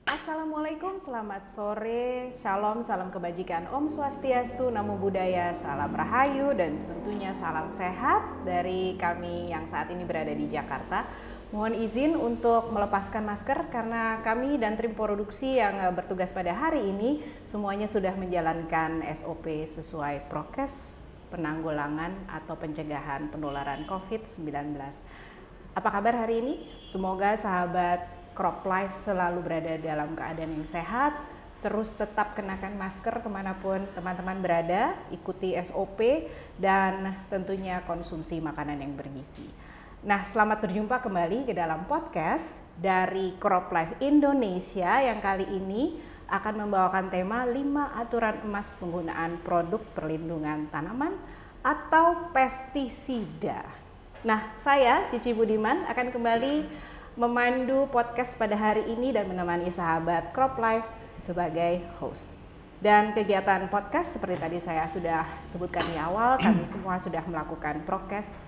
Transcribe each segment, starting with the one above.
Assalamualaikum, selamat sore, shalom, salam kebajikan, Om Swastiastu, Namo Buddhaya, salam rahayu, dan tentunya salam sehat dari kami yang saat ini berada di Jakarta. Mohon izin untuk melepaskan masker karena kami dan tim produksi yang bertugas pada hari ini semuanya sudah menjalankan SOP sesuai prokes penanggulangan atau pencegahan penularan COVID-19. Apa kabar hari ini? Semoga sahabat Crop Life selalu berada dalam keadaan yang sehat, terus tetap kenakan masker kemanapun teman-teman berada, ikuti SOP, dan tentunya konsumsi makanan yang bergizi. Nah, selamat berjumpa kembali ke dalam podcast dari Crop Life Indonesia yang kali ini akan membawakan tema 5 aturan emas penggunaan produk perlindungan tanaman atau pestisida. Nah, saya Cici Budiman akan kembali memandu podcast pada hari ini dan menemani sahabat Crop Life sebagai host. Dan kegiatan podcast seperti tadi saya sudah sebutkan di awal, kami semua sudah melakukan prokes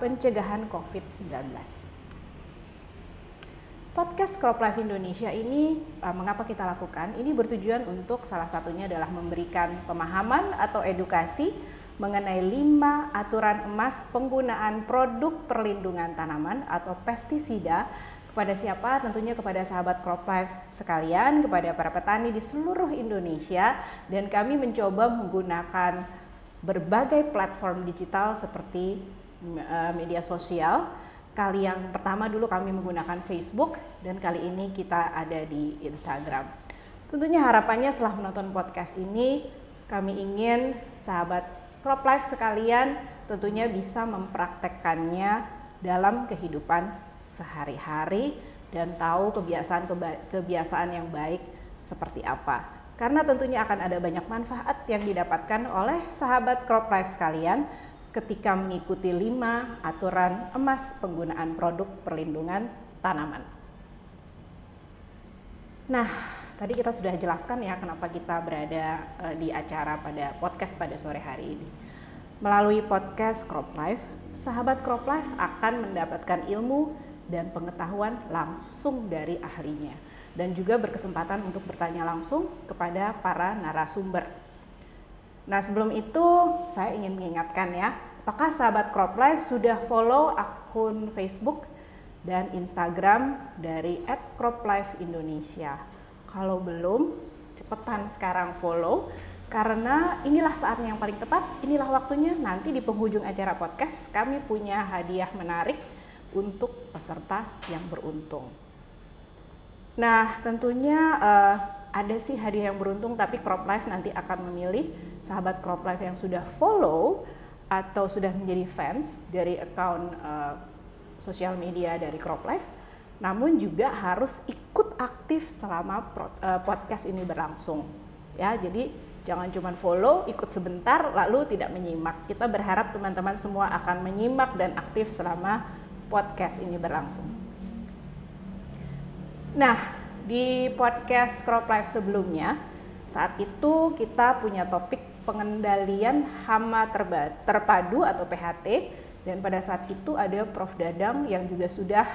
pencegahan COVID-19. Podcast Crop Life Indonesia ini mengapa kita lakukan? Ini bertujuan untuk salah satunya adalah memberikan pemahaman atau edukasi mengenai 5 aturan emas penggunaan produk perlindungan tanaman atau pestisida kepada siapa? Tentunya kepada sahabat Crop Life sekalian, kepada para petani di seluruh Indonesia, dan kami mencoba menggunakan berbagai platform digital seperti media sosial. Kali yang pertama dulu kami menggunakan Facebook dan kali ini kita ada di Instagram. Tentunya harapannya setelah menonton podcast ini kami ingin sahabat Crop Life sekalian tentunya bisa mempraktekkannya dalam kehidupan sehari-hari dan tahu kebiasaan yang baik seperti apa. Karena tentunya akan ada banyak manfaat yang didapatkan oleh sahabat Crop Life sekalian ketika mengikuti 5 aturan emas penggunaan produk perlindungan tanaman. Nah, tadi kita sudah jelaskan ya kenapa kita berada di acara pada podcast pada sore hari ini. Melalui podcast Crop Life, sahabat Crop Life akan mendapatkan ilmu dan pengetahuan langsung dari ahlinya dan juga berkesempatan untuk bertanya langsung kepada para narasumber. Nah, sebelum itu saya ingin mengingatkan ya, apakah sahabat Crop Life sudah follow akun Facebook dan Instagram dari @croplifeindonesia? Kalau belum, cepetan sekarang follow karena inilah saatnya yang paling tepat, inilah waktunya. Nanti di penghujung acara podcast kami punya hadiah menarik untuk peserta yang beruntung. Nah, tentunya ada sih hadiah yang beruntung, tapi Crop Life nanti akan memilih sahabat Crop Life yang sudah follow atau sudah menjadi fans dari akun sosial media dari Crop Life, namun juga harus ikut aktif selama podcast ini berlangsung. Ya, jadi jangan cuma follow, ikut sebentar lalu tidak menyimak. Kita berharap teman-teman semua akan menyimak dan aktif selama podcast ini berlangsung. Nah, di podcast Crop Life sebelumnya, saat itu kita punya topik pengendalian hama terpadu atau PHT. Dan pada saat itu ada Prof. Dadang yang juga sudah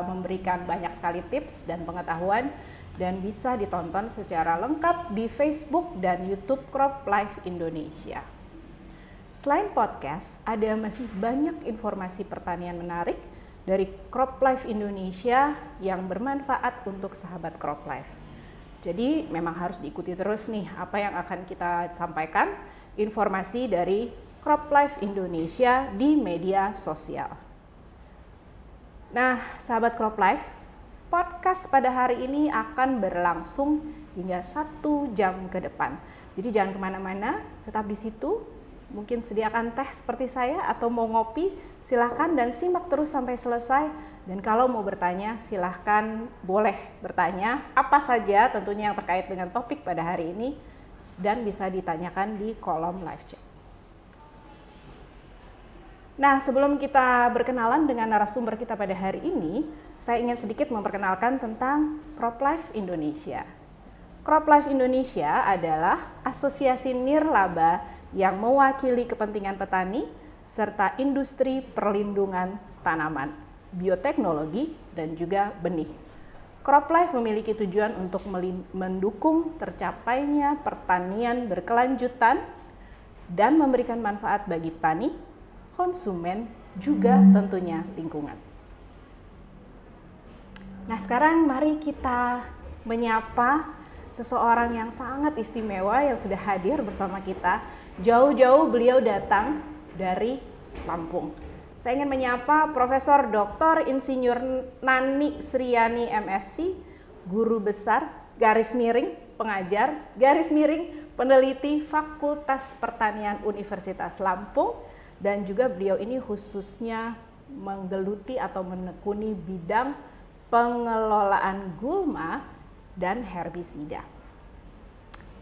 memberikan banyak sekali tips dan pengetahuan dan bisa ditonton secara lengkap di Facebook dan YouTube Crop Life Indonesia. Selain podcast, ada masih banyak informasi pertanian menarik dari Crop Life Indonesia yang bermanfaat untuk sahabat Crop Life. Jadi memang harus diikuti terus nih apa yang akan kita sampaikan, informasi dari Crop Life Indonesia di media sosial. Nah, sahabat Crop Life, podcast pada hari ini akan berlangsung hingga 1 jam ke depan. Jadi jangan kemana-mana, tetap di situ. Mungkin sediakan teh seperti saya atau mau ngopi, silahkan dan simak terus sampai selesai. Dan kalau mau bertanya, silahkan boleh bertanya apa saja tentunya yang terkait dengan topik pada hari ini dan bisa ditanyakan di kolom live chat. Nah, sebelum kita berkenalan dengan narasumber kita pada hari ini, saya ingin sedikit memperkenalkan tentang Crop Life Indonesia. Crop Life Indonesia adalah asosiasi nirlaba yang mewakili kepentingan petani serta industri perlindungan tanaman, bioteknologi, dan juga benih. CropLife memiliki tujuan untuk mendukung tercapainya pertanian berkelanjutan dan memberikan manfaat bagi petani, konsumen, juga tentunya lingkungan. Nah, sekarang mari kita menyapa seseorang yang sangat istimewa yang sudah hadir bersama kita. Jauh-jauh beliau datang dari Lampung. Saya ingin menyapa Profesor Dr. Insinyur Nani Sriani MSc, guru besar garis miring pengajar garis miring peneliti Fakultas Pertanian Universitas Lampung, dan juga beliau ini khususnya menggeluti atau menekuni bidang pengelolaan gulma dan herbisida.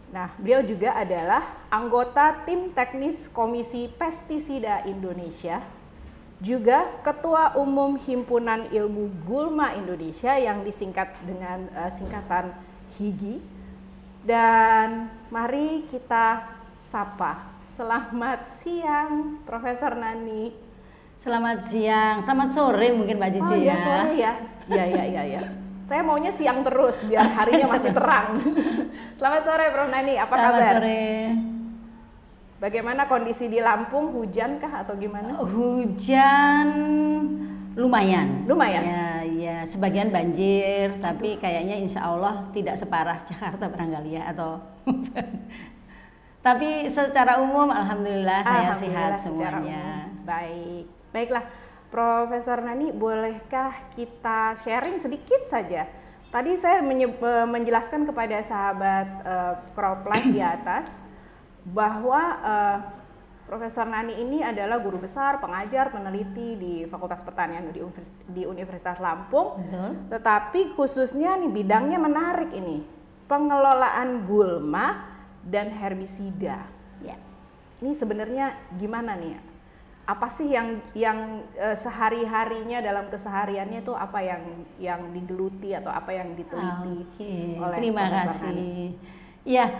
Nah, beliau juga adalah anggota tim teknis Komisi Pestisida Indonesia, juga Ketua Umum Himpunan Ilmu Gulma Indonesia yang disingkat dengan singkatan HIGI. Dan mari kita sapa. Selamat siang, Profesor Nani. Selamat siang, selamat sore mungkin Mbak Cici. Oh ya, sore ya. Ya. Saya maunya siang terus biar harinya masih terang. Selamat sore Prof Nani, apa kabar? Selamat sore. Bagaimana kondisi di Lampung? Hujan kah atau gimana? Hujan lumayan. Lumayan? Ya, sebagian banjir, tapi kayaknya insya Allah tidak separah Jakarta barangkali ya, atau tapi secara umum alhamdulillah saya sehat semuanya. Baiklah. Profesor Nani, bolehkah kita sharing sedikit saja? Tadi saya menjelaskan kepada sahabat CropLife di atas bahwa Profesor Nani ini adalah guru besar, pengajar, peneliti di Fakultas Pertanian di Universitas Lampung. Betul. Tetapi khususnya nih bidangnya menarik ini, pengelolaan gulma dan herbisida. Ya. Ini sebenarnya gimana nih? Apa sih yang sehari-harinya dalam kesehariannya itu apa yang digeluti atau apa yang diteliti oleh terima Profesor kasih. Nani? Ya,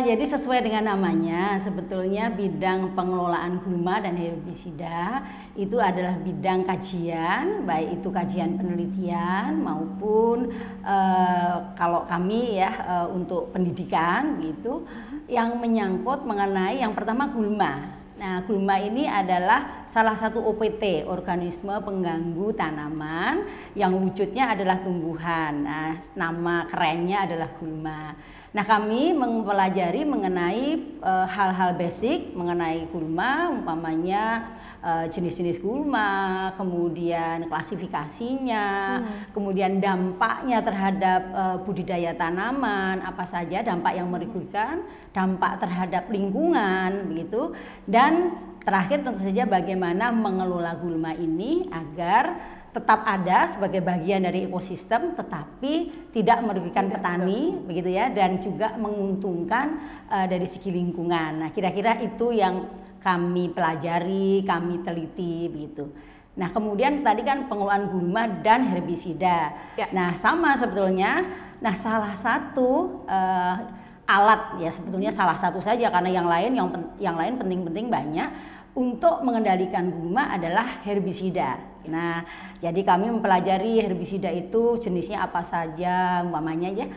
jadi sesuai dengan namanya, sebetulnya bidang pengelolaan gulma dan herbisida itu adalah bidang kajian, baik itu kajian penelitian maupun kalau kami ya untuk pendidikan gitu, yang menyangkut mengenai yang pertama gulma. Nah, gulma ini adalah salah satu OPT, organisme pengganggu tanaman, yang wujudnya adalah tumbuhan. Nah, nama kerennya adalah gulma. Nah, kami mempelajari mengenai hal-hal basic mengenai gulma, umpamanya jenis-jenis gulma, kemudian klasifikasinya, kemudian dampaknya terhadap budidaya tanaman, apa saja dampak yang merugikan, dampak terhadap lingkungan, begitu. Dan terakhir tentu saja bagaimana mengelola gulma ini agar tetap ada sebagai bagian dari ekosistem tetapi tidak merugikan petani, begitu ya, dan juga menguntungkan dari segi lingkungan. Nah, kira-kira itu yang kami pelajari, kami teliti begitu. Nah, kemudian tadi kan pengelolaan gulma dan herbisida. Ya. Nah, sama sebetulnya. Nah, salah satu alat ya, sebetulnya salah satu saja karena yang lain penting-penting banyak untuk mengendalikan gulma adalah herbisida. Nah, jadi kami mempelajari herbisida itu jenisnya apa saja, umpamanya ya,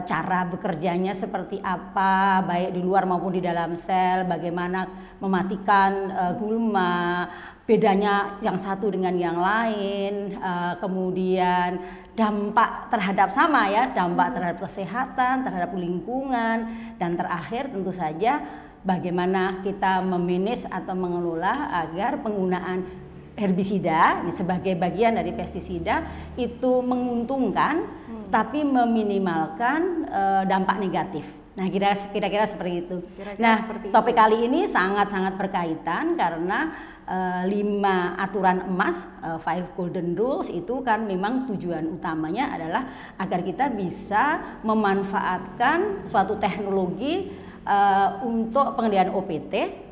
cara bekerjanya seperti apa, baik di luar maupun di dalam sel, bagaimana mematikan gulma, bedanya yang satu dengan yang lain, kemudian dampak terhadap sama ya, dampak terhadap kesehatan, terhadap lingkungan, dan terakhir tentu saja bagaimana kita memanage atau mengelola agar penggunaan herbisida ini sebagai bagian dari pestisida itu menguntungkan tapi meminimalkan dampak negatif. Nah, kira-kira seperti itu. Topik kali ini sangat-sangat berkaitan karena 5 aturan emas, 5 golden rules itu kan memang tujuan utamanya adalah agar kita bisa memanfaatkan suatu teknologi untuk pengendalian OPT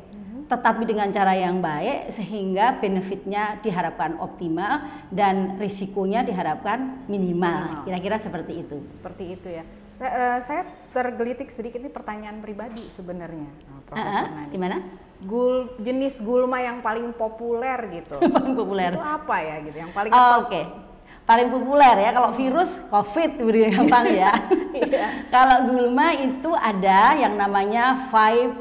tetapi dengan cara yang baik sehingga benefitnya diharapkan optimal dan risikonya diharapkan minimal. Kira-kira seperti itu. Seperti itu ya. Saya tergelitik sedikit ini pertanyaan pribadi sebenarnya, Profesor Nani. Gimana? Jenis gulma yang paling populer gitu. Paling populer. Itu apa ya gitu? Yang paling Oke. paling populer ya. Kalau virus COVID lebih gampang ya. Kalau gulma itu ada yang namanya 10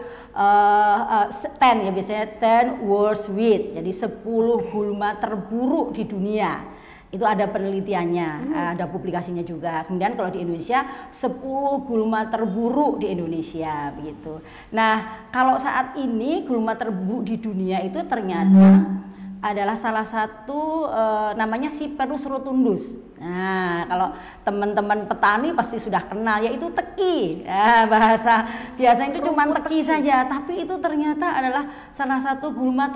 ya, biasanya 10 worst weed. Jadi 10 gulma terburuk di dunia. Itu ada penelitiannya, ada publikasinya juga. Kemudian kalau di Indonesia 10 gulma terburuk di Indonesia begitu. Nah, kalau saat ini gulma terburuk di dunia itu ternyata adalah salah satu namanya Cyperus rotundus. Nah, kalau teman-teman petani pasti sudah kenal, yaitu teki. Ya, bahasa biasanya itu cuma teki saja, tapi itu ternyata adalah salah satu gulma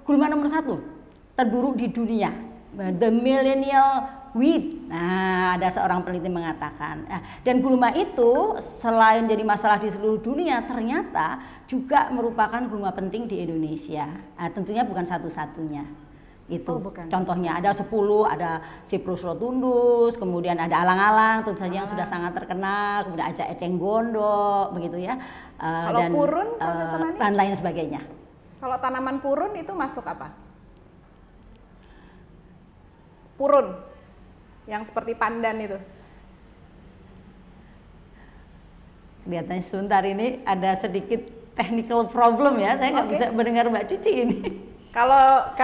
nomor 1 terburuk di dunia. The millennial weed. Nah, ada seorang peneliti mengatakan. Dan gulma itu selain jadi masalah di seluruh dunia, ternyata juga merupakan gulma penting di Indonesia. Nah, tentunya bukan satu-satunya. Itu contohnya ada 10, ada Cyperus rotundus, kemudian ada alang-alang, tentu saja yang sudah sangat terkenal, kemudian ada eceng gondok, begitu ya. Kalau dan purun, dan lain sebagainya. Kalau tanaman purun itu masuk apa? Purun yang seperti pandan itu. Kelihatannya sebentar ini ada sedikit technical problem ya, saya nggak bisa mendengar Mbak Cici ini. Kalau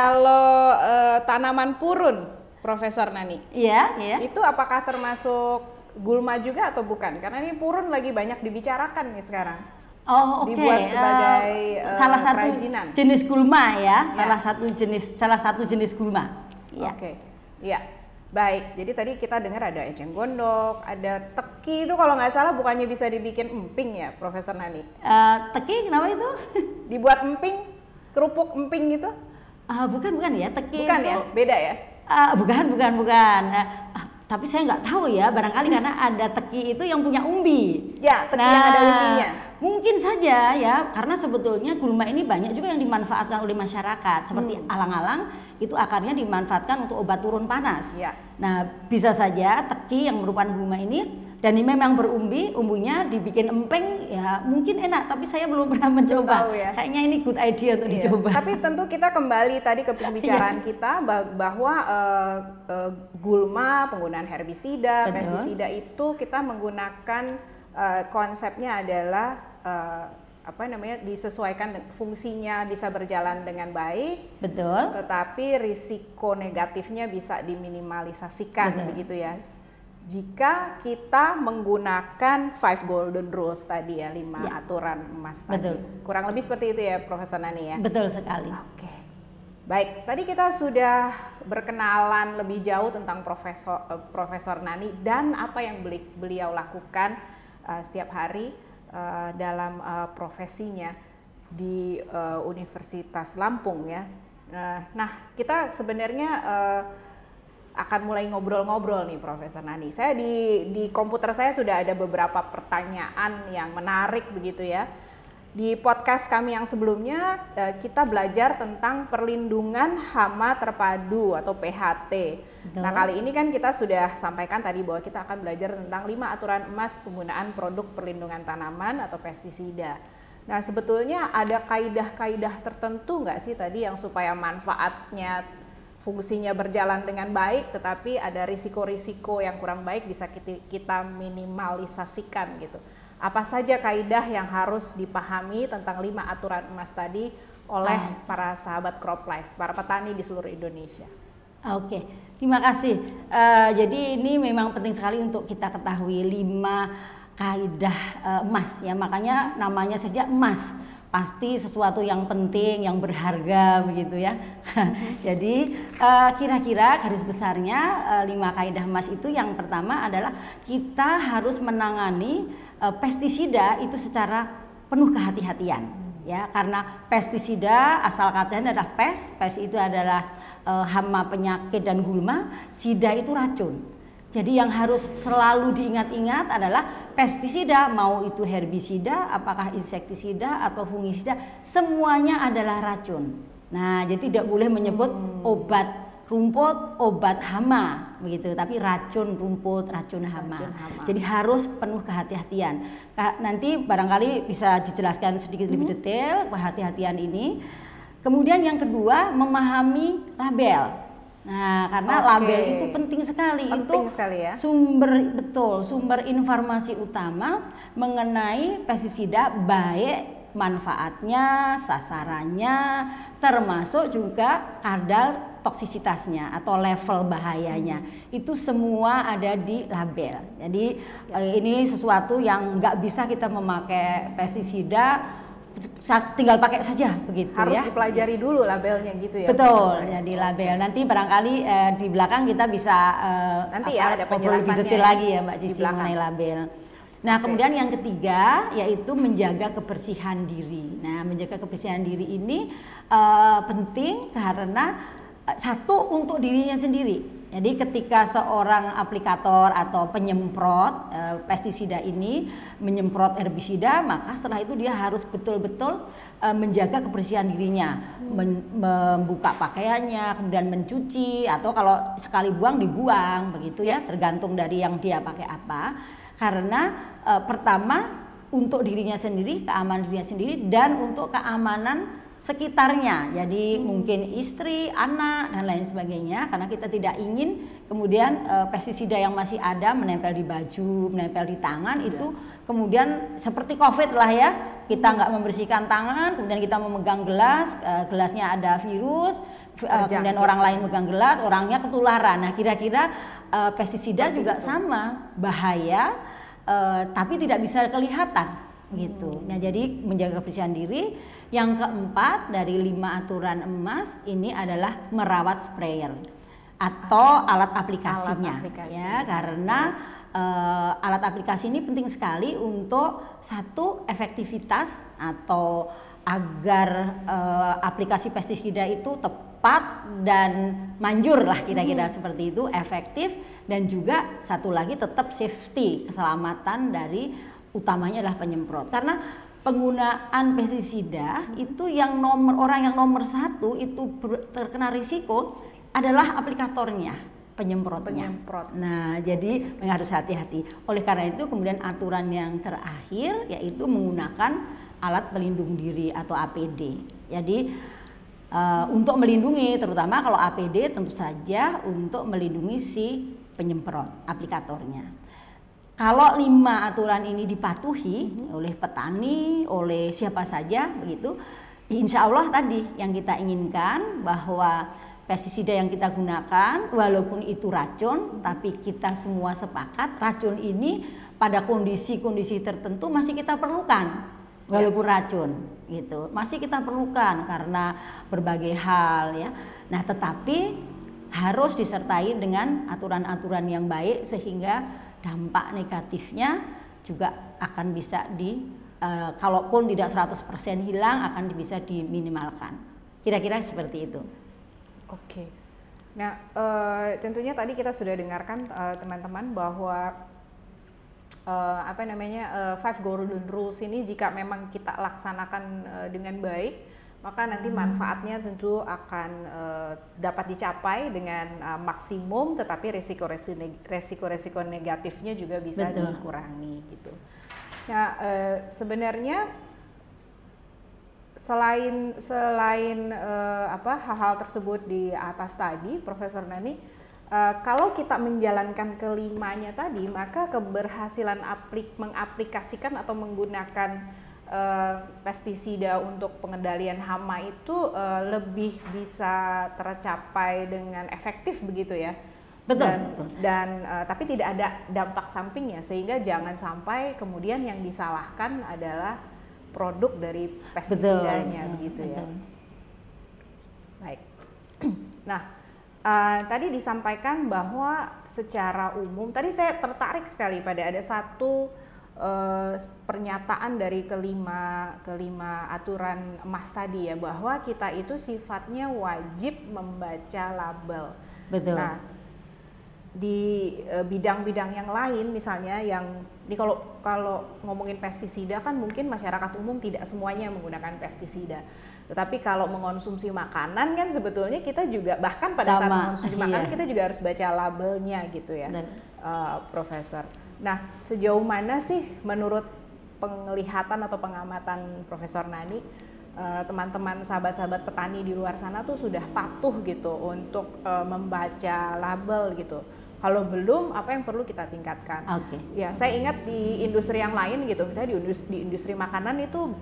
tanaman purun, Profesor Nani, iya. Itu apakah termasuk gulma juga atau bukan? Karena ini purun lagi banyak dibicarakan nih sekarang. Oh, oke. Dibuat sebagai salah satu kerajinan. Jenis gulma ya, Ya. salah satu jenis gulma. Ya. Oke. Iya, baik. Jadi tadi kita dengar ada eceng gondok, ada teki itu kalau nggak salah bukannya bisa dibikin emping ya, Profesor Nani? Teki kenapa itu? Dibuat emping, kerupuk emping gitu? Bukan ya, teki Bukan itu, ya, beda ya? Bukan. Tapi saya nggak tahu ya, barangkali karena ada teki itu yang punya umbi. Ya, teki yang ada umbinya. Mungkin saja ya, karena sebetulnya gulma ini banyak juga yang dimanfaatkan oleh masyarakat, seperti alang-alang itu akarnya dimanfaatkan untuk obat turun panas. Ya. Nah, bisa saja teki yang merupakan gulma ini dan ini memang berumbi, umbunya dibikin empeng ya mungkin enak, tapi saya belum pernah mencoba. Ya. Kayaknya ini good idea untuk dicoba. Tapi tentu kita kembali tadi ke pembicaraan kita bahwa gulma, penggunaan herbisida, pestisida itu kita menggunakan konsepnya adalah disesuaikan fungsinya bisa berjalan dengan baik. Betul. Tetapi risiko negatifnya bisa diminimalisasikan. Betul. Begitu ya. Jika kita menggunakan 5 golden rules tadi ya, 5 aturan emas tadi. Kurang lebih seperti itu ya, Profesor Nani ya. Betul sekali. Oke. Baik, tadi kita sudah berkenalan lebih jauh tentang Profesor Nani dan apa yang beliau lakukan setiap hari dalam profesinya di Universitas Lampung ya. Nah, kita sebenarnya akan mulai ngobrol-ngobrol nih, Profesor Nani. Saya di komputer saya sudah ada beberapa pertanyaan yang menarik begitu ya. Di podcast kami yang sebelumnya kita belajar tentang perlindungan hama terpadu atau PHT. Betul. Nah, kali ini kan kita sudah sampaikan tadi bahwa kita akan belajar tentang 5 aturan emas penggunaan produk perlindungan tanaman atau pestisida. Nah, sebetulnya ada kaidah-kaidah tertentu nggak sih tadi yang supaya manfaatnya, fungsinya berjalan dengan baik, tetapi ada risiko-risiko yang kurang baik bisa kita minimalisasikan gitu. Apa saja kaidah yang harus dipahami tentang 5 aturan emas tadi oleh para sahabat Crop Life, para petani di seluruh Indonesia? Oke, terima kasih. Jadi ini memang penting sekali untuk kita ketahui 5 kaidah emas ya, makanya namanya saja emas. Pasti sesuatu yang penting, yang berharga begitu ya. Jadi kira-kira garis besarnya 5 kaidah emas itu yang pertama adalah kita harus menangani pestisida itu secara penuh kehati-hatian ya, karena pestisida asal katanya adalah pes itu adalah hama, penyakit dan gulma, sida itu racun. Jadi yang harus selalu diingat-ingat adalah pestisida, mau itu herbisida, apakah insektisida atau fungisida, semuanya adalah racun. Nah, jadi tidak boleh menyebut obat rumput, obat hama begitu, tapi racun rumput, racun hama. Jadi harus penuh kehati-hatian. Nanti barangkali bisa dijelaskan sedikit lebih detail kehati-hatian ini. Kemudian yang kedua, memahami label. Nah, karena label itu penting sekali. Penting itu sekali ya. Sumber informasi utama mengenai pestisida, baik manfaatnya, sasarannya, termasuk juga kadar toksisitasnya atau level bahayanya. Itu semua ada di label. Jadi ini sesuatu yang nggak bisa kita memakai pestisida tinggal pakai saja begitu. Harus ya. dipelajari dulu labelnya gitu ya. Betul, jadi label. Nanti barangkali di belakang kita bisa nanti ya ada penjelasannya lebih detail lagi ya Mbak Cici mengenai label. Nah, kemudian yang ketiga yaitu menjaga kebersihan diri. Nah, menjaga kebersihan diri ini penting karena satu untuk dirinya sendiri. Jadi ketika seorang aplikator atau penyemprot pestisida ini menyemprot herbisida, maka setelah itu dia harus betul-betul menjaga kebersihan dirinya, membuka pakaiannya, kemudian mencuci, atau kalau sekali buang dibuang begitu ya, tergantung dari yang dia pakai apa. Karena pertama untuk dirinya sendiri, keamanan dirinya sendiri, dan untuk keamanan sekitarnya, jadi mungkin istri, anak, dan lain sebagainya, karena kita tidak ingin kemudian pestisida yang masih ada menempel di baju, menempel di tangan, itu kemudian seperti COVID lah ya, kita nggak membersihkan tangan, kemudian kita memegang gelas, gelasnya ada virus, kemudian orang lain megang gelas, orangnya ketularan. Nah, kira-kira pestisida juga sama, bahaya, tapi tidak bisa kelihatan gitu. Nah, jadi menjaga kebersihan diri. Yang keempat dari 5 aturan emas ini adalah merawat sprayer atau alat aplikasinya. Ya, karena alat aplikasi ini penting sekali untuk satu, efektivitas atau agar aplikasi pestisida itu tepat dan manjur lah, kira-kira seperti itu, efektif, dan juga satu lagi tetap safety, keselamatan dari utamanya adalah penyemprot. Karena penggunaan pestisida itu orang yang nomor 1 itu terkena risiko adalah aplikatornya, penyemprotnya. Nah, jadi harus hati-hati. Oleh karena itu kemudian aturan yang terakhir yaitu menggunakan alat pelindung diri atau APD. Jadi untuk melindungi, terutama kalau APD tentu saja untuk melindungi si penyemprot, aplikatornya. Kalau 5 aturan ini dipatuhi oleh petani, oleh siapa saja begitu, insya Allah tadi yang kita inginkan, bahwa pestisida yang kita gunakan walaupun itu racun, tapi kita semua sepakat racun ini pada kondisi-kondisi tertentu masih kita perlukan, walaupun racun gitu, masih kita perlukan karena berbagai hal ya. Nah, tetapi harus disertai dengan aturan-aturan yang baik sehingga dampak negatifnya juga akan bisa kalaupun tidak 100% hilang, akan bisa diminimalkan. Kira-kira seperti itu. Oke. Nah, tentunya tadi kita sudah dengarkan teman-teman bahwa 5 golden rules ini jika memang kita laksanakan dengan baik, maka nanti manfaatnya tentu akan dapat dicapai dengan maksimum, tetapi resiko-resiko negatifnya juga bisa dikurangi gitu. Nah, sebenarnya selain hal-hal tersebut di atas tadi, Profesor Nani, kalau kita menjalankan kelimanya tadi, maka keberhasilan mengaplikasikan atau menggunakan pestisida untuk pengendalian hama itu lebih bisa tercapai dengan efektif begitu ya. Betul. Dan tapi tidak ada dampak sampingnya, sehingga jangan sampai kemudian yang disalahkan adalah produk dari pestisidanya. Begitu ya. Baik. Nah, tadi disampaikan bahwa secara umum, tadi saya tertarik sekali pada ada satu pernyataan dari kelima aturan emas tadi ya, bahwa kita itu sifatnya wajib membaca label. Betul. Nah, di bidang-bidang yang lain misalnya yang ini kalau ngomongin pestisida kan mungkin masyarakat umum tidak semuanya menggunakan pestisida. Tetapi kalau mengonsumsi makanan kan sebetulnya kita juga bahkan pada saat mengonsumsi makanan kita juga harus baca labelnya gitu ya, Profesor. Nah, sejauh mana sih menurut penglihatan atau pengamatan Profesor Nani teman-teman sahabat-sahabat petani di luar sana tuh sudah patuh gitu untuk membaca label gitu. Kalau belum, apa yang perlu kita tingkatkan? Oke. Ya, saya ingat di industri yang lain gitu, misalnya di industri makanan itu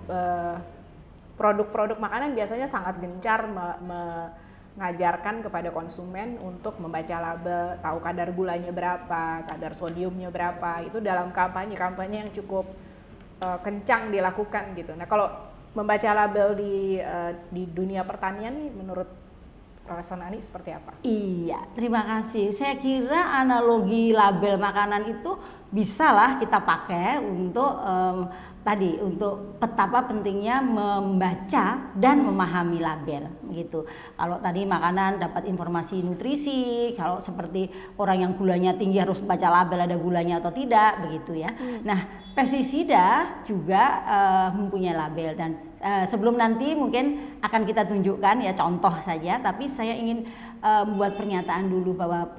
produk-produk makanan biasanya sangat gencar mengajarkan kepada konsumen untuk membaca label, tahu kadar gulanya berapa, kadar sodiumnya berapa. Itu dalam kampanye yang cukup kencang dilakukan gitu. Nah, kalau membaca label di dunia pertanian nih, menurut Profesor Nani seperti apa? Iya, terima kasih. Saya kira analogi label makanan itu bisalah kita pakai untuk tadi untuk betapa pentingnya membaca dan memahami label gitu. Kalau tadi makanan dapat informasi nutrisi, kalau seperti orang yang gulanya tinggi harus baca label ada gulanya atau tidak begitu ya. Nah, pestisida juga mempunyai label dan sebelum nanti mungkin akan kita tunjukkan ya contoh saja, tapi saya ingin membuat pernyataan dulu bahwa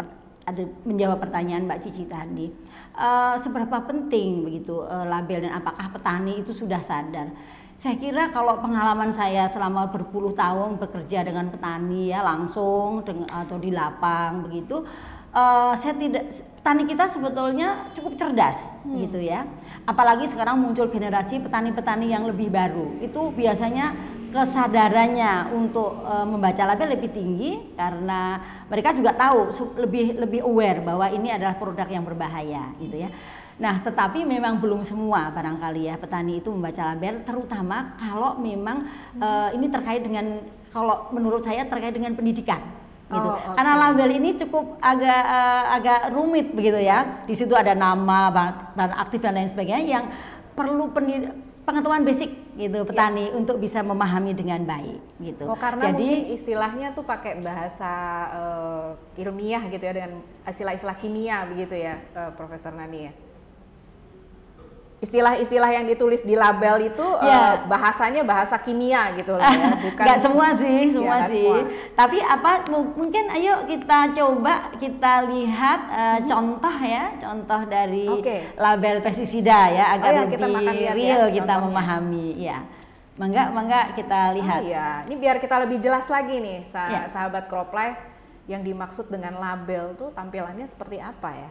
menjawab pertanyaan Mbak Cici tadi. Seberapa penting begitu label dan apakah petani itu sudah sadar? Saya kira kalau pengalaman saya selama berpuluh tahun bekerja dengan petani ya langsung atau di lapang begitu, petani kita sebetulnya cukup cerdas gitu ya. Apalagi sekarang muncul generasi petani-petani yang lebih baru. Itu biasanya kesadarannya untuk membaca label lebih tinggi karena mereka juga tahu lebih aware bahwa ini adalah produk yang berbahaya gitu ya. Nah, tetapi memang belum semua barangkali ya petani itu membaca label, terutama kalau memang ini terkait dengan, kalau menurut saya terkait dengan pendidikan gitu. Okay. Karena label ini cukup agak rumit begitu ya. Di situ ada nama, bahan aktif dan lain sebagainya yang perlu pengetahuan basic gitu petani untuk bisa memahami dengan baik gitu. Oh, karena jadi mungkin istilahnya tuh pakai bahasa ilmiah gitu ya, dengan istilah-istilah kimia begitu ya, Profesor Nani ya. Istilah-istilah yang ditulis di label itu bahasanya bahasa kimia gitu loh ya, bukan. Nggak semua sih, semua ya, sih. Semua. Tapi mungkin ayo kita coba kita lihat contoh ya, contoh dari label pestisida ya agar lebih real ya, kita memahami ya. Mangga kita lihat. Oh iya, ini biar kita lebih jelas lagi nih sahabat Crop Life, yang dimaksud dengan label tuh tampilannya seperti apa ya?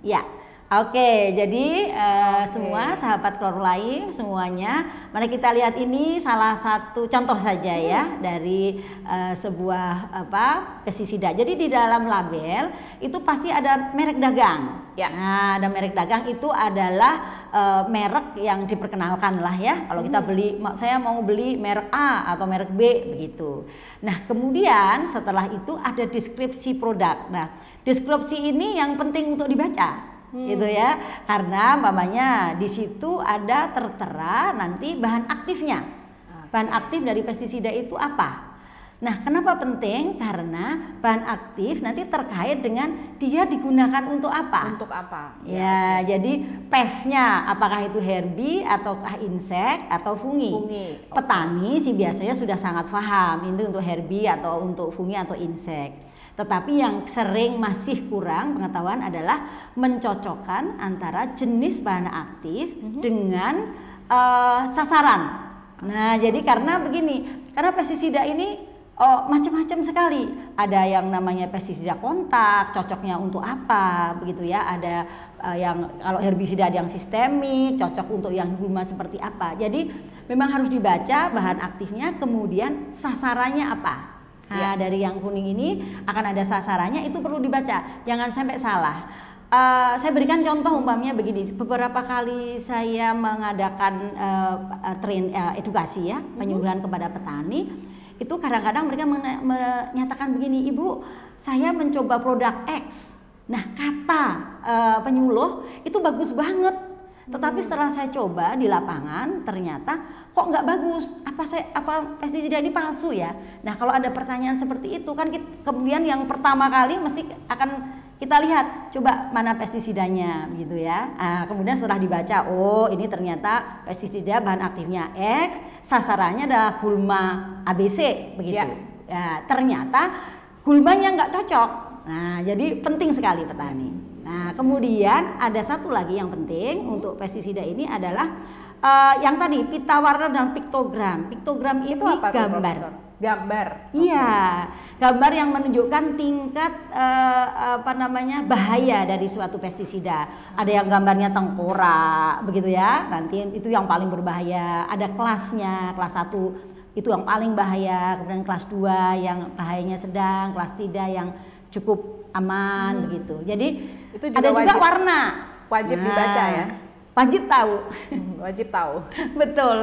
Ya. Oke, jadi semua sahabat Crop Life semuanya, mari kita lihat ini salah satu contoh saja ya dari sebuah pestisida. Jadi di dalam label itu pasti ada merek dagang. Ya. Nah, ada merek dagang itu adalah merek yang diperkenalkan lah ya. Kalau kita beli, saya mau beli merek A atau merek B begitu. Nah, kemudian setelah itu ada deskripsi produk. Nah, deskripsi ini yang penting untuk dibaca. Gitu ya, karena umpamanya di situ ada tertera nanti bahan aktifnya. Bahan aktif dari pestisida itu apa? Nah, kenapa penting? Karena bahan aktif nanti terkait dengan dia digunakan untuk apa? Untuk apa? Ya, jadi pestnya apakah itu herbi ataukah insek atau fungi? Petani sih biasanya sudah sangat paham itu untuk herbi atau untuk fungi atau insek. Tetapi yang sering masih kurang pengetahuan adalah mencocokkan antara jenis bahan aktif dengan sasaran. Nah, jadi karena begini, karena pestisida ini macam-macam sekali. Ada yang namanya pestisida kontak, cocoknya untuk apa, begitu ya. Ada yang kalau herbisida ada yang sistemik, cocok untuk yang gulma seperti apa. Jadi memang harus dibaca bahan aktifnya, kemudian sasarannya apa. Nah, dari yang kuning ini akan ada sasarannya, itu perlu dibaca, jangan sampai salah. Saya berikan contoh umpamanya begini, beberapa kali saya mengadakan edukasi ya, penyuluhan kepada petani, itu kadang-kadang mereka menyatakan begini, Ibu, saya mencoba produk X, nah kata penyuluh itu bagus banget, tetapi setelah saya coba di lapangan ternyata kok nggak bagus, apa pestisida ini palsu ya. Nah, kalau ada pertanyaan seperti itu kan kemudian yang pertama kali mesti akan kita lihat coba mana pestisidanya gitu ya. Nah, kemudian setelah dibaca, oh ini ternyata pestisida bahan aktifnya X, sasarannya adalah gulma ABC begitu. Ya, ternyata gulmanya nggak cocok. Nah, jadi penting sekali petani. Nah, kemudian ada satu lagi yang penting untuk pestisida ini adalah Yang tadi pita warna dan piktogram. Piktogram Itu ini apa tuh, gambar. Profesor? Gambar. Iya, gambar yang menunjukkan tingkat bahaya dari suatu pestisida. Ada yang gambarnya tengkorak, begitu ya. Nanti itu yang paling berbahaya. Ada kelasnya, kelas 1 itu yang paling bahaya, kemudian kelas 2 yang bahayanya sedang, kelas 3 yang cukup aman begitu. Jadi itu juga ada juga warna. Wajib dibaca ya. Wajib tahu. Wajib tahu. Betul.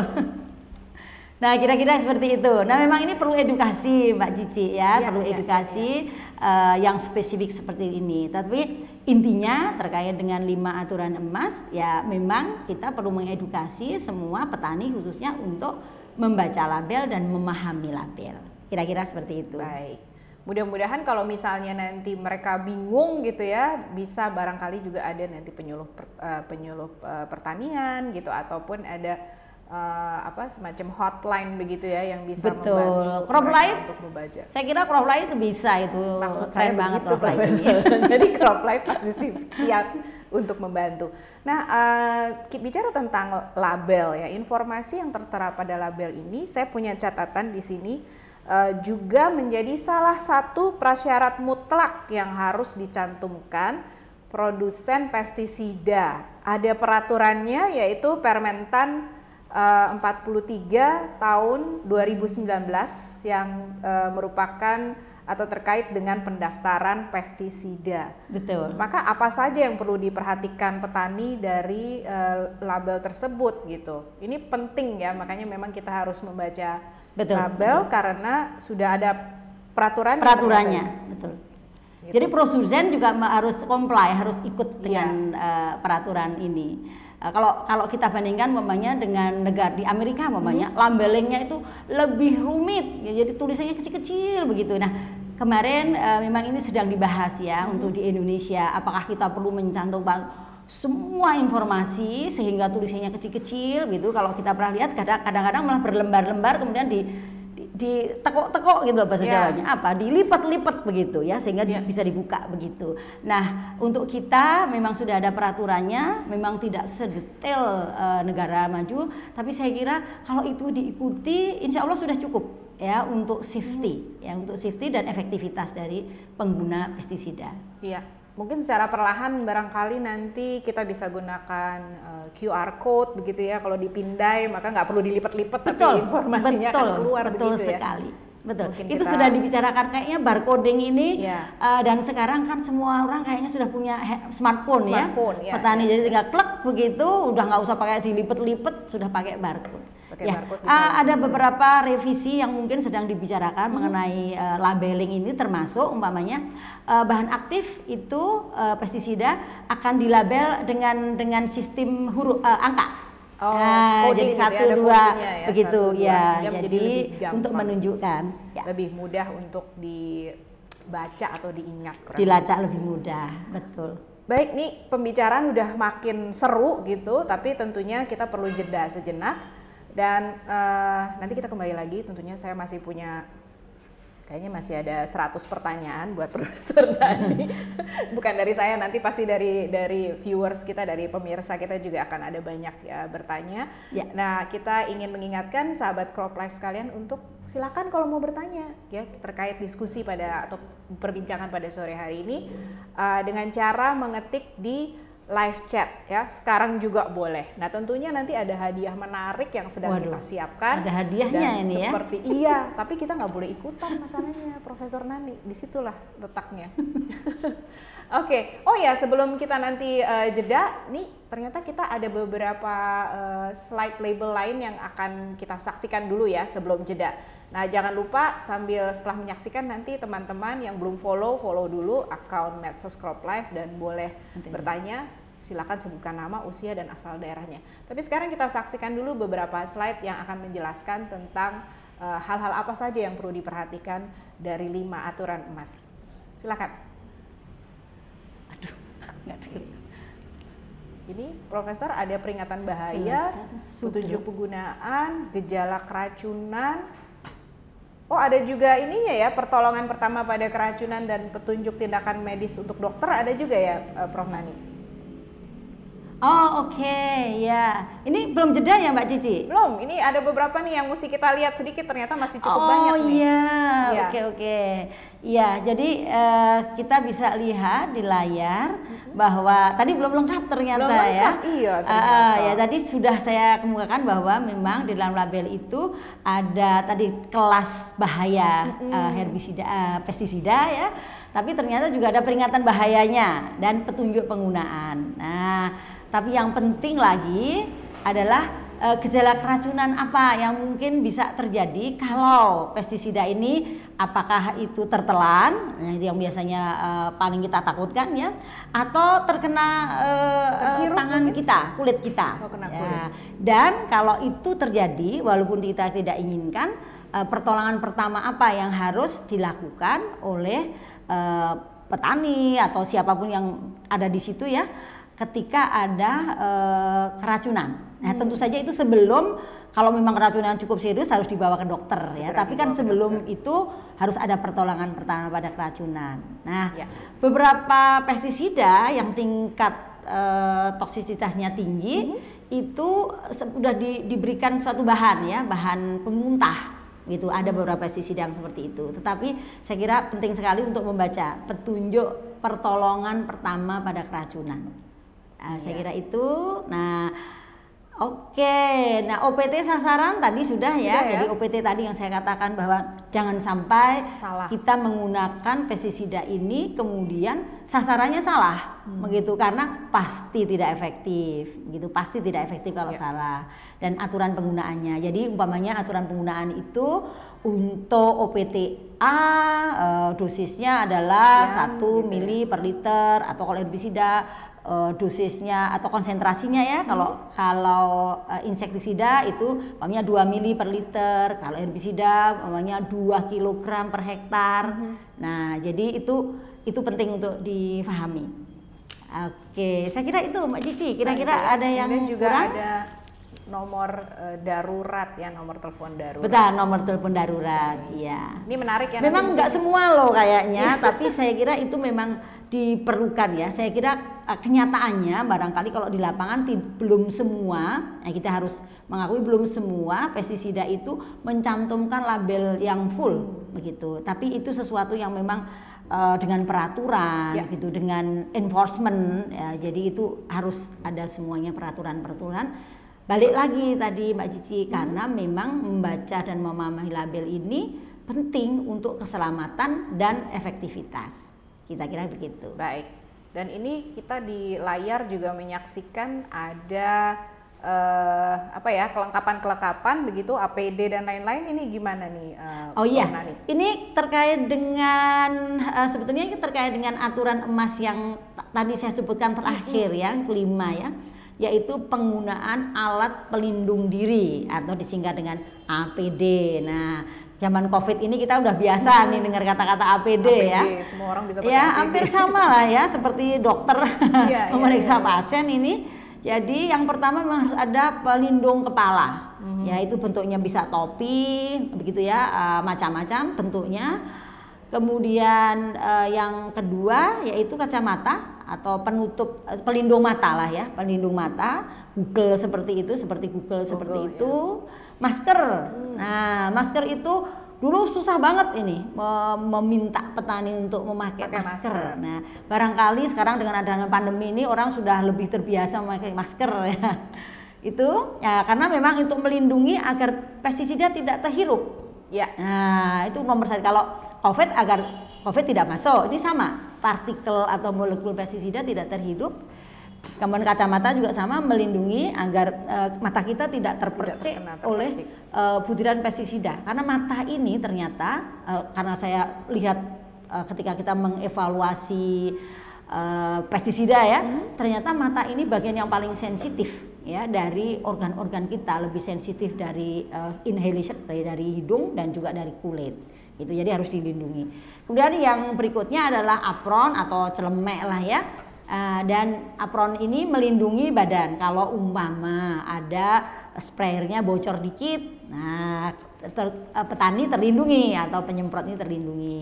Nah, kira-kira seperti itu. Nah, memang ini perlu edukasi, Mbak Cici ya, perlu edukasi yang spesifik seperti ini. Tapi intinya terkait dengan 5 aturan emas, ya memang kita perlu mengedukasi semua petani khususnya untuk membaca label dan memahami label. Kira-kira seperti itu. Baik. Mudah-mudahan kalau misalnya nanti mereka bingung gitu ya, bisa barangkali juga ada nanti penyuluh pertanian gitu, ataupun ada semacam hotline begitu ya yang bisa membantu CropLife untuk membaca. Saya kira CropLife itu bisa itu. Maksud saya banget begitu, CropLife ini. Jadi CropLife pasti siap untuk membantu. Nah, bicara tentang label ya, informasi yang tertera pada label ini, saya punya catatan di sini juga menjadi salah satu prasyarat mutlak yang harus dicantumkan produsen pestisida. Ada peraturannya yaitu Permentan 43 tahun 2019 yang merupakan atau terkait dengan pendaftaran pestisida. Betul. Maka apa saja yang perlu diperhatikan petani dari label tersebut gitu. Ini penting ya, makanya memang kita harus membaca label karena sudah ada peraturannya. Betul. Gitu. Jadi produsen juga harus comply, harus ikut dengan peraturan ini. Kalau kita bandingkan dengan negara di Amerika labelingnya itu lebih rumit ya, jadi tulisannya kecil-kecil begitu. Nah, kemarin memang ini sedang dibahas ya untuk di Indonesia, apakah kita perlu mencantumkan semua informasi sehingga tulisannya kecil-kecil gitu. Kalau kita pernah lihat kadang-kadang malah berlembar-lembar kemudian ditekuk-tekuk gitu loh bahasa Jawanya, dilipat-lipat begitu ya, sehingga bisa dibuka begitu. Nah, untuk kita memang sudah ada peraturannya, memang tidak sedetail negara maju, tapi saya kira kalau itu diikuti insya Allah sudah cukup ya untuk safety untuk safety dan efektivitas dari pengguna pestisida. Iya. Mungkin secara perlahan barangkali nanti kita bisa gunakan QR code begitu ya, kalau dipindai maka nggak perlu dilipat-lipat tapi informasinya akan keluar begitu ya. Sekali. Betul. Itu sudah dibicarakan kayaknya barcoding ini dan sekarang kan semua orang kayaknya sudah punya smartphone ya. Petani jadi tinggal klik begitu, udah nggak usah pakai dilipat-lipat, sudah pakai barcode. Ada beberapa revisi yang mungkin sedang dibicarakan mengenai labeling ini, termasuk umpamanya bahan aktif itu pestisida akan dilabel dengan sistem huruf angka. Jadi 1, 2 begitu ya. Jadi untuk menunjukkan lebih mudah untuk dibaca atau diingat. Dilacak lebih mudah, betul. Baik, nih pembicaraan udah makin seru gitu, tapi tentunya kita perlu jeda sejenak. Dan nanti kita kembali lagi, tentunya saya masih punya, kayaknya masih ada 100 pertanyaan buat Profesor Nani. Bukan dari saya, nanti pasti dari viewers kita, dari pemirsa kita juga akan ada banyak ya bertanya. Nah, kita ingin mengingatkan sahabat CropLife sekalian untuk silakan kalau mau bertanya ya terkait diskusi atau perbincangan pada sore hari ini dengan cara mengetik di live chat ya, sekarang juga boleh. Nah, tentunya nanti ada hadiah menarik yang sedang kita siapkan. Ada hadiahnya ini ya. Tapi kita nggak boleh ikutan masalahnya, Profesor Nani. Disitulah letaknya. Oke. Oh ya, sebelum kita nanti jeda, nih ternyata kita ada beberapa slide label lain yang akan kita saksikan dulu ya sebelum jeda. Nah, jangan lupa setelah menyaksikan nanti teman-teman yang belum follow dulu akun medsos CropLife dan boleh bertanya, silakan sebutkan nama, usia dan asal daerahnya. Tapi sekarang kita saksikan dulu beberapa slide yang akan menjelaskan tentang hal-hal apa saja yang perlu diperhatikan dari 5 aturan emas. Silakan. Ini Profesor ada peringatan bahaya, petunjuk penggunaan, gejala keracunan. Oh, ada juga ininya ya, pertolongan pertama pada keracunan dan petunjuk tindakan medis untuk dokter ada juga ya, Prof Nani? Oh oke, ya. Ini belum jeda ya Mbak Cici? Belum, ini ada beberapa nih yang mesti kita lihat sedikit, ternyata masih cukup Oh banyak nih. iya, Iya. oke. Iya, jadi kita bisa lihat di layar bahwa tadi belum lengkap ternyata Belum lengkap, ya. iya, ternyata. Ya tadi sudah saya kemukakan bahwa memang di dalam label itu ada tadi kelas bahaya herbisida, pestisida ya. Tapi ternyata juga ada peringatan bahayanya dan petunjuk penggunaan. Nah, tapi yang penting lagi adalah gejala keracunan apa yang mungkin bisa terjadi kalau pestisida ini, apakah itu tertelan, yang biasanya paling kita takutkan ya, atau terkena tangan mungkin? Kita, kulit kita. Oh, kena ya. kulit. Dan kalau itu terjadi, walaupun kita tidak inginkan, pertolongan pertama apa yang harus dilakukan oleh petani atau siapapun yang ada di situ ya, ketika ada keracunan. Nah, tentu saja itu sebelum, kalau memang keracunan cukup serius harus dibawa ke dokter ya. Tapi kan sebelum itu harus ada pertolongan pertama pada keracunan. Nah, beberapa pestisida yang tingkat toksisitasnya tinggi itu sudah diberikan suatu bahan ya, bahan pemuntah. Gitu, ada beberapa pestisida yang seperti itu. Tetapi saya kira penting sekali untuk membaca petunjuk pertolongan pertama pada keracunan. Saya kira itu. Nah, oke. Nah, OPT sasaran tadi sudah ya. Jadi OPT tadi yang saya katakan bahwa jangan sampai kita menggunakan pestisida ini kemudian sasarannya salah, begitu, karena pasti tidak efektif. Gitu, pasti tidak efektif kalau salah. Dan aturan penggunaannya. Jadi umpamanya aturan penggunaan itu untuk OPTA dosisnya adalah 1 mili per liter, atau kalau herbisida dosisnya atau konsentrasinya ya, kalau insektisida itu umpamanya 2 mili per liter, kalau herbisida umpamanya 2 kilogram per hektar. Nah, jadi itu penting untuk difahami. Oke, saya kira itu Mbak Cici. Kira-kira ada yang juga kurang? Ada nomor darurat ya, nomor telepon darurat. Betul, nomor telepon darurat. Iya. Ini menarik ya. Memang nggak semua loh kayaknya, tapi saya kira itu memang diperlukan ya. Saya kira kenyataannya barangkali kalau di lapangan belum semua, kita harus mengakui belum semua pestisida itu mencantumkan label yang full begitu. Tapi itu sesuatu yang memang dengan peraturan gitu, dengan enforcement ya. Jadi itu harus ada semuanya peraturan-peraturan. Balik lagi tadi Mbak Cici, karena memang membaca dan memahami label ini penting untuk keselamatan dan efektivitas. Kita kira begitu. Baik. Dan ini kita di layar juga menyaksikan ada kelengkapan begitu, APD dan lain-lain. Ini gimana nih? Oh iya, ini terkait dengan sebetulnya ini terkait dengan aturan emas yang tadi saya sebutkan terakhir yang kelima ya, yaitu penggunaan alat pelindung diri atau disingkat dengan APD. Nah, zaman COVID ini kita udah biasa nih dengar kata-kata APD ya. Semua orang bisa pakai ya, APD. hampir sama lah ya, seperti dokter memeriksa pasien ini. Jadi yang pertama memang harus ada pelindung kepala. Ya, itu bentuknya bisa topi, begitu ya, macam-macam bentuknya. Kemudian yang kedua yaitu kacamata atau penutup pelindung mata lah ya, pelindung mata, Google seperti itu, seperti itu. Masker. Nah, masker itu dulu susah banget ini meminta petani untuk memakai masker. Nah, barangkali sekarang dengan adanya pandemi ini orang sudah lebih terbiasa memakai masker ya. Itu ya karena memang untuk melindungi agar pestisida tidak terhirup. Ya. Nah, itu nomor 1. Kalau COVID, agar COVID tidak masuk, ini sama, partikel atau molekul pestisida tidak terhirup. Kemudian kacamata juga sama, melindungi agar mata kita tidak terpercik oleh butiran pestisida. Karena mata ini ternyata karena saya lihat ketika kita mengevaluasi pestisida ya, ternyata mata ini bagian yang paling sensitif ya dari organ-organ kita, lebih sensitif dari inhalation dari hidung dan juga dari kulit. Itu jadi harus dilindungi. Kemudian yang berikutnya adalah apron atau celemek lah ya. Dan apron ini melindungi badan. Kalau umpama ada sprayernya bocor dikit, nah petani terlindungi atau penyemprot ini terlindungi.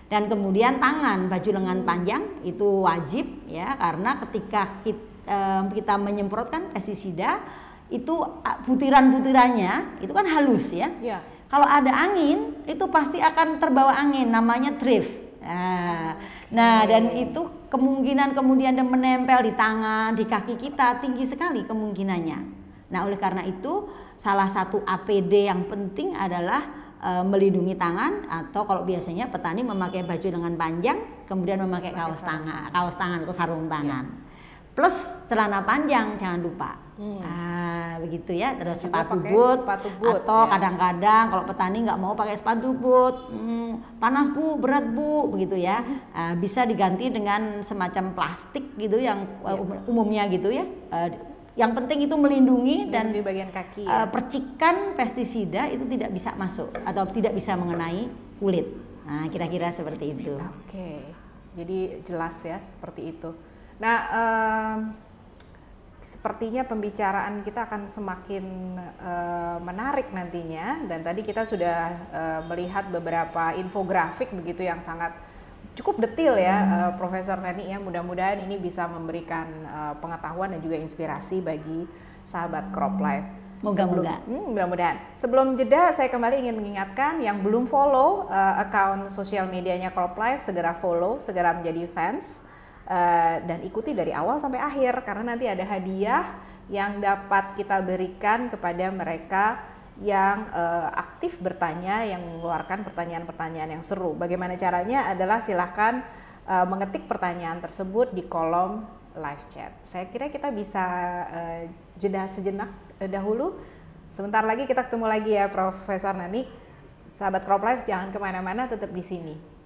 Dan kemudian tangan, baju lengan panjang itu wajib ya, karena ketika kita menyemprotkan pestisida itu butiran-butirannya itu kan halus ya. Ya. Kalau ada angin itu pasti akan terbawa angin, namanya drift. Nah, dan itu kemungkinan kemudian dia menempel di tangan, di kaki kita tinggi sekali kemungkinannya. Nah, oleh karena itu salah satu APD yang penting adalah melindungi tangan, atau kalau biasanya petani memakai baju lengan panjang kemudian memakai kaos tangan atau sarung tangan. Plus celana panjang jangan lupa. Begitu ya. Terus sepatu boot atau kadang-kadang kalau petani nggak mau pakai sepatu boot, panas Bu, berat Bu, begitu ya. Bisa diganti dengan semacam plastik gitu yang umumnya gitu ya. Yang penting itu melindungi dan di bagian kaki ya. Percikan pestisida itu tidak bisa masuk atau tidak bisa mengenai kulit. Nah, kira-kira seperti itu. Oke. Jadi jelas ya seperti itu. Nah, sepertinya pembicaraan kita akan semakin menarik nantinya, dan tadi kita sudah melihat beberapa infografik begitu yang sangat cukup detail ya, Profesor Neni ya. Mudah-mudahan ini bisa memberikan pengetahuan dan juga inspirasi bagi sahabat Crop Life. Moga-moga. Mudah-mudahan. Sebelum jeda, saya kembali ingin mengingatkan yang belum follow akun sosial medianya Crop Life, segera follow, segera menjadi fans. Dan ikuti dari awal sampai akhir, karena nanti ada hadiah yang dapat kita berikan kepada mereka yang aktif bertanya, yang mengeluarkan pertanyaan-pertanyaan yang seru. Bagaimana caranya adalah silahkan mengetik pertanyaan tersebut di kolom live chat. Saya kira kita bisa jeda sejenak dahulu. Sebentar lagi kita ketemu lagi ya Profesor Nani. Sahabat Crop Life, jangan kemana-mana, tetap di sini.